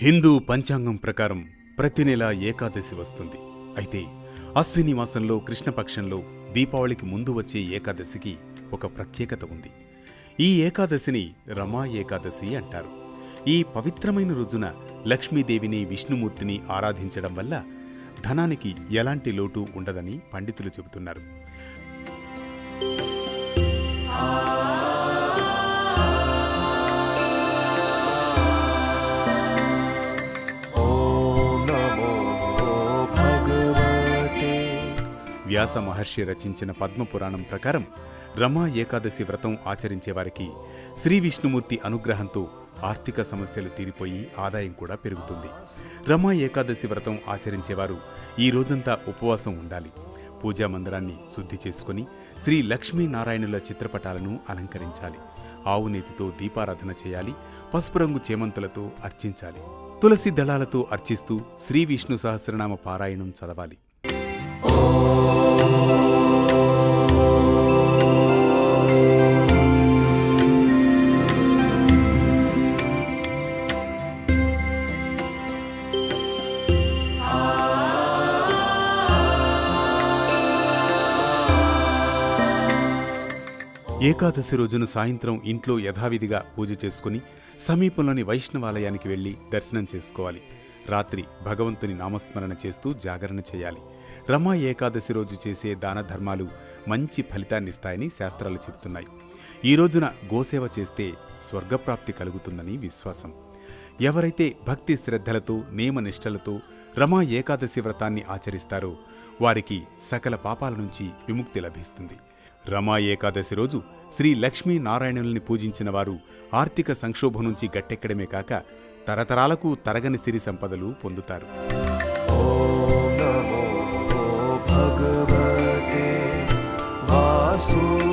హిందూ పంచాంగం ప్రకారం ప్రతి నెల ఏకాదశి వస్తుంది. అయితే అశ్విని మాసంలో కృష్ణపక్షంలో దీపావళికి ముందు వచ్చే ఏకాదశికి ఒక ప్రత్యేకత ఉంది. ఈ ఏకాదశిని రమా ఏకాదశి అంటారు. ఈ పవిత్రమైన రోజున లక్ష్మీదేవిని, విష్ణుమూర్తిని ఆరాధించడం వల్ల ధనానికి ఎలాంటి లోటు ఉండదని పండితులు చెబుతున్నారు. వ్యాస మహర్షి రచించిన పద్మపురాణం ప్రకారం రమా ఏకాదశి వ్రతం ఆచరించేవారికి శ్రీ విష్ణుమూర్తి అనుగ్రహంతో ఆర్థిక సమస్యలు తీరిపోయి ఆదాయం కూడా పెరుగుతుంది. రమా ఏకాదశి వ్రతం ఆచరించేవారు ఈ రోజంతా ఉపవాసం ఉండాలి. పూజా మందిరాన్ని శుద్ధి చేసుకుని శ్రీ లక్ష్మీనారాయణుల చిత్రపటాలను అలంకరించాలి. ఆవు నేతితో దీపారాధన చేయాలి. పసుపు రంగు చేమంతులతో అర్చించాలి. తులసి దళాలతో అర్చిస్తూ శ్రీ విష్ణు సహస్రనామ పారాయణం చదవాలి. ఏకాదశి రోజున సాయంత్రం ఇంట్లో యథావిధిగా పూజ చేసుకుని సమీపంలోని వైష్ణవాలయానికి వెళ్లి దర్శనం చేసుకోవాలి. రాత్రి భగవంతుని నామస్మరణ చేస్తూ జాగరణ చేయాలి. రమా ఏకాదశి రోజు చేసే దాన ధర్మాలు మంచి ఫలితాన్నిస్తాయని శాస్త్రాలు చెబుతున్నాయి. ఈ రోజున గోసేవ చేస్తే స్వర్గప్రాప్తి కలుగుతుందని విశ్వాసం. ఎవరైతే భక్తి శ్రద్ధలతో నియమనిష్టలతో రమా ఏకాదశి వ్రతాన్ని ఆచరిస్తారో వారికి సకల పాపాల నుంచి విముక్తి లభిస్తుంది. రమా ఏకాదశి రోజు శ్రీ లక్ష్మీనారాయణుల్ని పూజించిన వారు ఆర్థిక సంక్షోభం నుంచి గట్టెక్కడమే కాక తరతరాలకు తరగని సిరి సంపదలు పొందుతారు. ఓం నమో భగవతే వాసుదేవాయ.